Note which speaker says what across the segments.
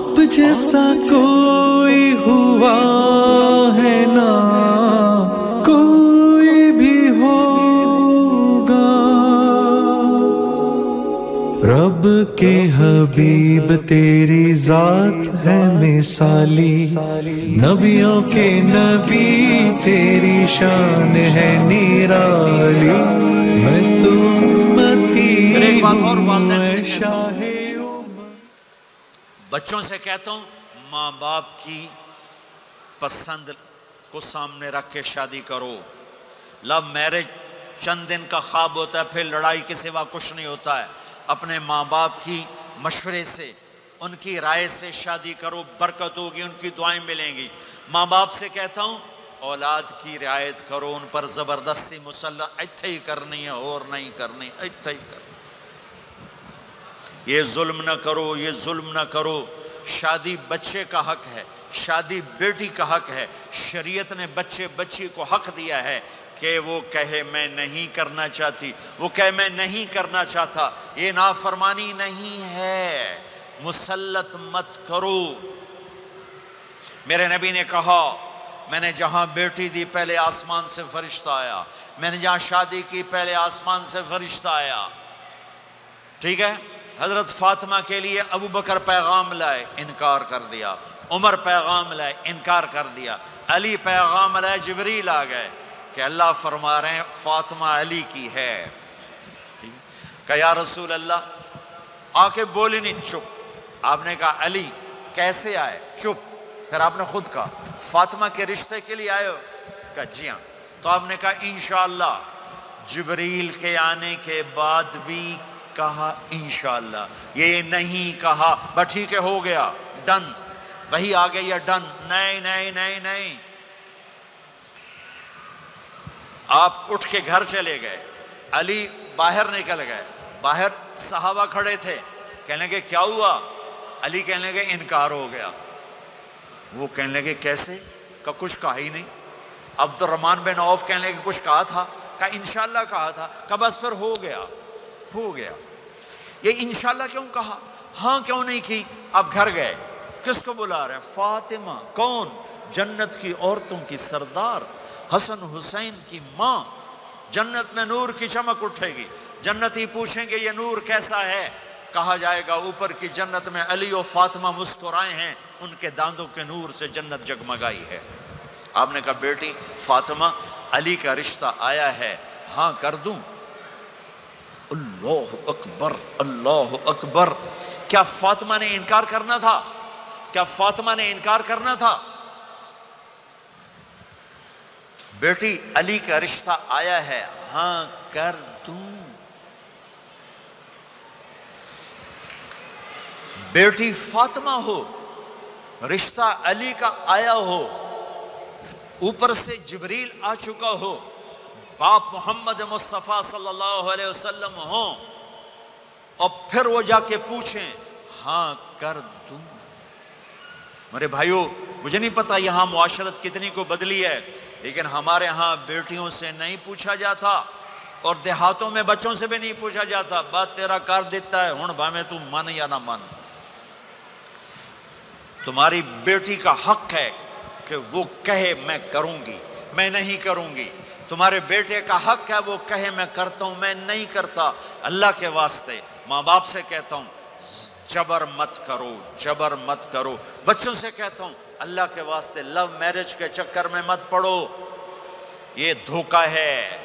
Speaker 1: آپ جیسا کوئی ہوا ہے نہ کوئی بھی ہوگا، رب کے حبیب تیری ذات ہے مثالی، نبیوں کے نبی تیری شان ہے نرالی، میں تو امتی
Speaker 2: ایک بات اور والدین سے
Speaker 1: ہوں
Speaker 2: کہتا ہوں،
Speaker 1: شاہ
Speaker 2: بچوں سے کہتا ہوں ماں باپ کی پسند کو سامنے رکھ کے شادی کرو۔ لو میرج چند دن کا خواب ہوتا ہے، پھر لڑائی کے سوا کچھ نہیں ہوتا ہے۔ اپنے ماں باپ کی مشورے سے، ان کی رائے سے شادی کرو، برکت ہوگی، ان کی دعائیں ملیں گی۔ ماں باپ سے کہتا ہوں اولاد کی رعایت کرو، ان پر زبردستی مسلط ایتھے ہی کرنی ہے اور نہیں کرنی، ایتھے ہی کرنی، یہ ظلم نہ کرو، یہ ظلم نہ کرو۔ شادی بچے کا حق ہے، شادی بیٹی کا حق ہے۔ شریعت نے بچی کو حق دیا ہے کہ وہ کہے میں نہیں کرنا چاہتی، وہ کہے میں نہیں کرنا چاہتا، یہ نافرمانی نہیں ہے، مسلط مت کرو۔ میرے نبی نے کہا میں نے جہاں بیٹی دی پہلے آسمان سے فرشتہ آیا، میں نے جہاں شادی کی پہلے آسمان سے فرشتہ آیا، ٹھیک ہے۔ حضرت فاطمہ کے لیے ابو بکر پیغام لائے، انکار کر دیا، عمر پیغام لائے، انکار کر دیا، علی پیغام لائے، جبریل آ گئے کہ اللہ فرما رہے ہیں فاطمہ علی کی ہے۔ کہ یا رسول اللہ، آ کے بولی نہیں، چپ۔ آپ نے کہا علی کیسے آئے؟ چپ۔ پھر آپ نے خود کہا فاطمہ کے رشتے کے لیے آئے ہو؟ کہا جی ہاں۔ تو آپ نے کہا انشاءاللہ۔ جبریل کے آنے کے بعد بھی کہا انشاءاللہ، یہ نہیں کہا بس ٹھیک ہے ہو گیا ڈن، وہی آ گئی ہے ڈن، نہیں نہیں نہیں نہیں۔ آپ اٹھ کے گھر چلے گئے، علی باہر نکل گئے، باہر صحابہ کھڑے تھے، کہنے لگے کیا ہوا؟ علی کہنے لگے انکار ہو گیا۔ وہ کہنے لگے کیسے؟ کہ کچھ کہا ہی نہیں۔ عبد الرحمن بن عوف کہنے لگے کچھ کہا تھا؟ کہ انشاءاللہ کہا تھا۔ کہ بس پھر ہو گیا، ہو گیا۔ یہ انشاءاللہ کیوں کہا؟ ہاں کیوں نہیں کی؟ اب گھر گئے، کس کو بلا رہے ہیں؟ فاطمہ۔ کون؟ جنت کی عورتوں کی سردار، حسن حسین کی ماں۔ جنت میں نور کی چمک اٹھے گی، جنتی پوچھیں گے یہ نور کیسا ہے؟ کہا جائے گا اوپر کی جنت میں علی و فاطمہ مسکرائے ہیں، ان کے داندوں کے نور سے جنت جگمگائی ہے۔ آپ نے کہا بیٹی فاطمہ علی کا رشتہ آیا ہے، ہاں کر دوں؟ اللہ اکبر، اللہ اکبر۔ کیا فاطمہ نے انکار کرنا تھا؟ کیا فاطمہ نے انکار کرنا تھا؟ بیٹی علی کا رشتہ آیا ہے، ہاں کر دوں۔ بیٹی فاطمہ ہو، رشتہ علی کا آیا ہو، اوپر سے جبریل آ چکا ہو، باپ محمد مصطفیٰ صلی اللہ علیہ وسلم ہوں، اور پھر وہ جا کے پوچھیں ہاں کر دوں۔ میرے بھائیو، مجھے نہیں پتا یہاں معاشرت کتنی کو بدلی ہے، لیکن ہمارے ہاں بیٹیوں سے نہیں پوچھا جاتا، اور دیہاتوں میں بچوں سے بھی نہیں پوچھا جاتا، بات تیرا کر دیتا ہے ہن بھاویں تو من یا نہ من۔ تمہاری بیٹی کا حق ہے کہ وہ کہے میں کروں گی، میں نہیں کروں گی۔ تمہارے بیٹے کا حق ہے وہ کہے میں کرتا ہوں، میں نہیں کرتا۔ اللہ کے واسطے ماں باپ سے کہتا ہوں جبر مت کرو، جبر مت کرو۔ بچوں سے کہتا ہوں اللہ کے واسطے لو میرج کے چکر میں مت پڑو، یہ دھوکہ ہے،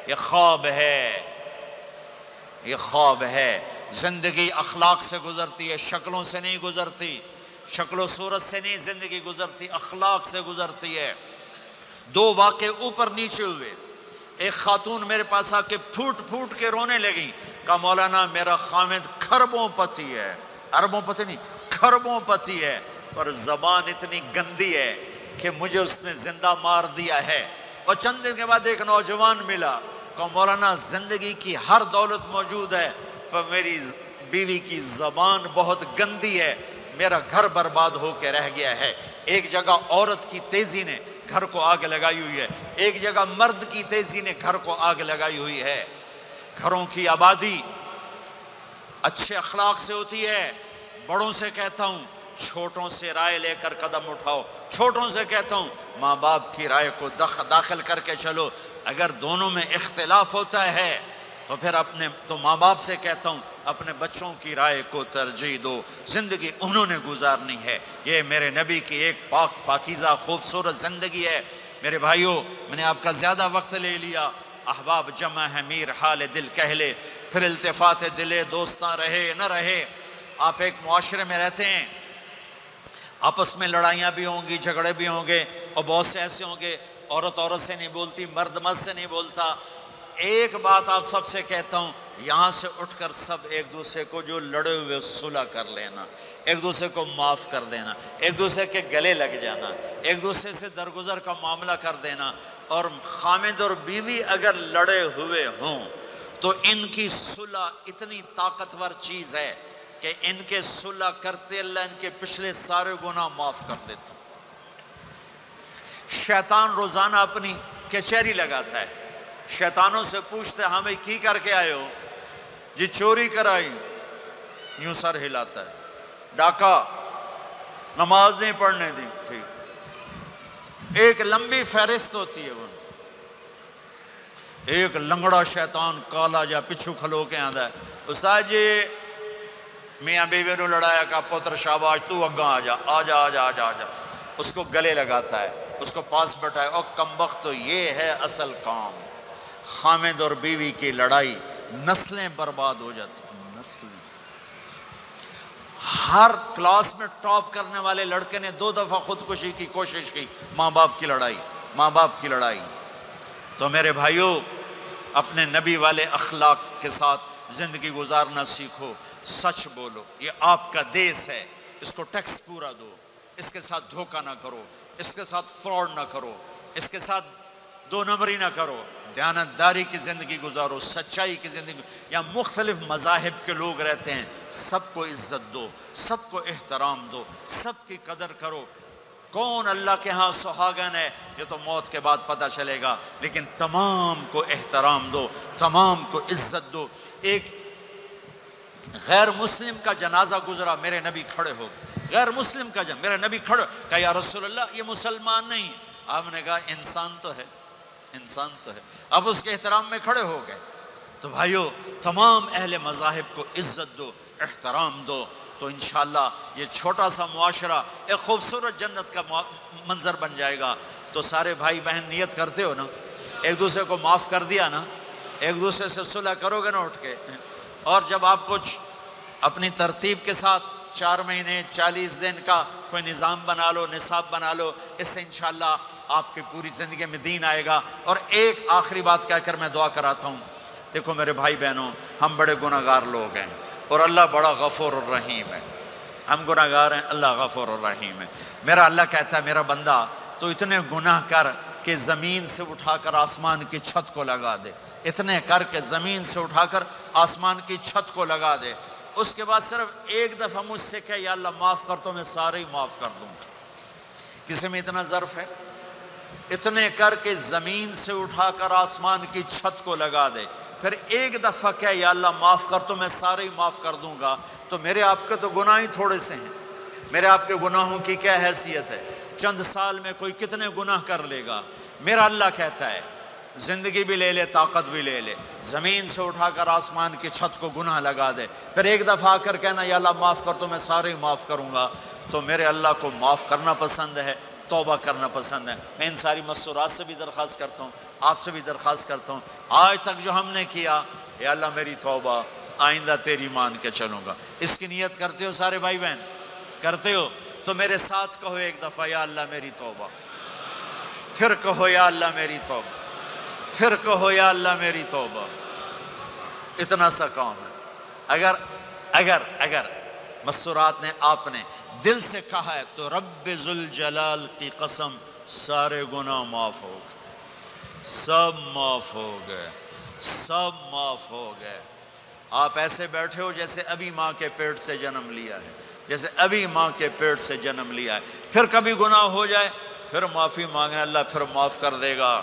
Speaker 2: یہ خواب ہے، یہ خواب ہے۔ زندگی اخلاق سے گزرتی ہے، شکلوں سے نہیں گزرتی، شکل و صورت سے نہیں زندگی گزرتی، اخلاق سے گزرتی ہے۔ دو واقعے اوپر نیچے ہوئے، ایک خاتون میرے پاس آ کے پھوٹ پھوٹ کے رونے لگی، کہا مولانا میرا خامد کھربوں پتی ہے، اربوں پتی نہیں، کھربوں پتی ہے، پر زبان اتنی گندی ہے کہ مجھے اس نے زندہ مار دیا ہے۔ اور چند دن کے بعد ایک نوجوان ملا، کہا مولانا زندگی کی ہر دولت موجود ہے پر میری بیوی کی زبان بہت گندی ہے، میرا گھر برباد ہو کے رہ گیا ہے۔ ایک جگہ عورت کی تیزی نے گھر کو آگ لگائی ہوئی ہے، ایک جگہ مرد کی تیزی نے گھر کو آگ لگائی ہوئی ہے۔ گھروں کی آبادی اچھے اخلاق سے ہوتی ہے۔ بڑوں سے کہتا ہوں چھوٹوں سے رائے لے کر قدم اٹھاؤ. چھوٹوں سے کہتا ہوں ماں باپ کی رائے کو داخل کر کے چلو. اگر دونوں میں اختلاف ہوتا ہے تو ماں باپ سے کہتا ہوں اپنے بچوں کی رائے کو ترجیح دو. زندگی انہوں نے گزارنی ہے. یہ میرے نبی کی ایک پاکیزہ خوبصورت زندگی ہے. میرے بھائیوں، میں نے آپ کا زیادہ وقت لے لیا. احباب جمع ہے میر حال دل کہہ لے، پھر التفات دلے دوستاں رہے نہ رہے. آپ ایک معاشرے میں رہتے ہیں، آپس میں لڑائیاں بھی ہوں گی، جھگڑے بھی ہوں گے، اور بہت سے ایسے ہوں گے عورت عورت سے نہیں بولتی، مرد مرد سے نہیں بولتا. ایک بات آپ سب سے کہتا ہوں، یہاں سے اٹھ کر سب ایک دوسرے کو جو لڑے ہوئے صلح کر لینا، ایک دوسرے کو معاف کر دینا، ایک دوسرے کے گلے لگ جانا، ایک دوسرے سے درگزر کا معاملہ کر دینا. اور خامد اور بیوی اگر لڑے ہوئے ہوں تو ان کی صلح اتنی طاقتور چیز ہے کہ ان کے صلح کرتے اللہ ان کے پچھلے سارے گناہ معاف کر دیتا. شیطان روزانہ اپنی کچہری لگاتا ہے. شیطانوں سے پوچھتے ہمیں کی کر کے آئے ہو؟ جی چوری کرائی. یوں سر ہلاتا ہے. ڈاکہ، نماز نہیں پڑھنے دی. ٹھیک. ایک لمبی فہرست ہوتی ہے. وہ ایک لنگڑا شیطان کالا جا پچھو کھلو کے آندا ہے، استاد جی میاں بیوی نو لڑایا کا پتر شاباش تو اگاں آ جا آ جا آ جا آ جا آ جا. اس کو گلے لگاتا ہے، اس کو پاس بٹھائے. اور کمبخت تو یہ ہے اصل کام. خامد اور بیوی کی لڑائی، نسلیں برباد ہو جاتی ہیں. نسلیں. ہر کلاس میں ٹاپ کرنے والے لڑکے نے 2 دفعہ خودکشی کی کوشش کی. ماں باپ کی لڑائی، ماں باپ کی لڑائی. تو میرے بھائیوں، اپنے نبی والے اخلاق کے ساتھ زندگی گزارنا سیکھو. سچ بولو. یہ آپ کا دیس ہے، اس کو ٹیکس پورا دو. اس کے ساتھ دھوکہ نہ کرو، اس کے ساتھ فراڈ نہ کرو، اس کے ساتھ 2 نمبری نہ کرو. دیانتداری کی زندگی گزارو، سچائی کی زندگی. یہاں مختلف مذاہب کے لوگ رہتے ہیں، سب کو عزت دو، سب کو احترام دو، سب کی قدر کرو. کون اللہ کے ہاں سہاگن ہے یہ تو موت کے بعد پتہ چلے گا، لیکن تمام کو احترام دو، تمام کو عزت دو. ایک غیر مسلم کا جنازہ گزرا، میرے نبی کھڑے ہو گئے. غیر مسلم کا میرے نبی کھڑے، کہا یا رسول اللہ یہ مسلمان نہیں. آپ نے کہا انسان تو ہے، انسان تو ہے. اب اس کے احترام میں کھڑے ہو گئے. تو بھائیو، تمام اہل مذاہب کو عزت دو، احترام دو. تو انشاءاللہ یہ چھوٹا سا معاشرہ ایک خوبصورت جنت کا منظر بن جائے گا. تو سارے بھائی بہن نیت کرتے ہو نا، ایک دوسرے کو معاف کر دیا نا، ایک دوسرے سے صلح کرو گے نا اٹھ کے. اور جب آپ کچھ اپنی ترتیب کے ساتھ 4 مہینے 40 دن کا کوئی نظام بنا لو، نصاب بنا لو، اس سے انشاءاللہ آپ کی پوری زندگی میں دین آئے گا. اور ایک آخری بات کہہ کر میں دعا کراتا ہوں. دیکھو میرے بھائی بہنوں، ہم بڑے گناہ گار لوگ ہیں اور اللہ بڑا غفور الرحیم ہے. ہم گناہ گار ہیں، اللہ غفور الرحیم ہے. میرا اللہ کہتا ہے میرا بندہ تو اتنے گناہ کر کہ زمین سے اٹھا کر آسمان کی چھت کو لگا دے. اتنے کر کے زمین سے اٹھا کر آسمان کی چھت کو لگا دے. اس کے بعد صرف ایک دفعہ مجھ سے کہ یا اللہ معاف کر تو میں سارے ہی معاف کر دوں گا. کسی میں اتنا ظرف ہے؟ اتنے کر کے زمین سے اٹھا کر آسمان کی چھت کو لگا دے. پھر ایک دفعہ کہ یا اللہ معاف کر تو میں سارے ہی معاف کر دوں گا. تو میرے آپ کے تو گناہ ہی تھوڑے سے ہیں. میرے آپ کے گناہوں کی کیا حیثیت ہے؟ چند سال میں کوئی کتنے گناہ کر لے گا. میرا اللہ کہتا ہے زندگی بھی لے لے، طاقت بھی لے لے، زمین سے اٹھا کر آسمان کی چھت کو گناہ لگا دے. پھر ایک دفعہ آ کر کہنا یا اللہ معاف کر تو میں سارے ہی معاف کروں گا. تو میرے اللہ کو معاف کرنا پسند ہے، توبہ کرنا پسند ہے. میں ان ساری مسورات سے بھی درخواست کرتا ہوں، آپ سے بھی درخواست کرتا ہوں، آج تک جو ہم نے کیا، یا اللہ میری توبہ، آئندہ تیری مان کے چلوں گا. اس کی نیت کرتے ہو سارے بھائی بہن؟ کرتے ہو تو میرے ساتھ کہو ایک دفعہ یا اللہ میری توبہ. پھر کہو یا اللہ میری توبہ. پھر کہو یا اللہ میری توبہ. اتنا سا کام ہے. اگر مسورات نے آپ نے دل سے کہا ہے تو رب ذوالجلال کی قسم سارے گناہ معاف ہو گئے، سب معاف ہو گئے، سب معاف ہو گئے. آپ ایسے بیٹھے ہو جیسے ابھی ماں کے پیٹ سے جنم لیا ہے، جیسے ابھی ماں کے پیٹ سے جنم لیا ہے. پھر کبھی گناہ ہو جائے پھر معافی مانگیں، اللہ پھر معاف کر دے گا.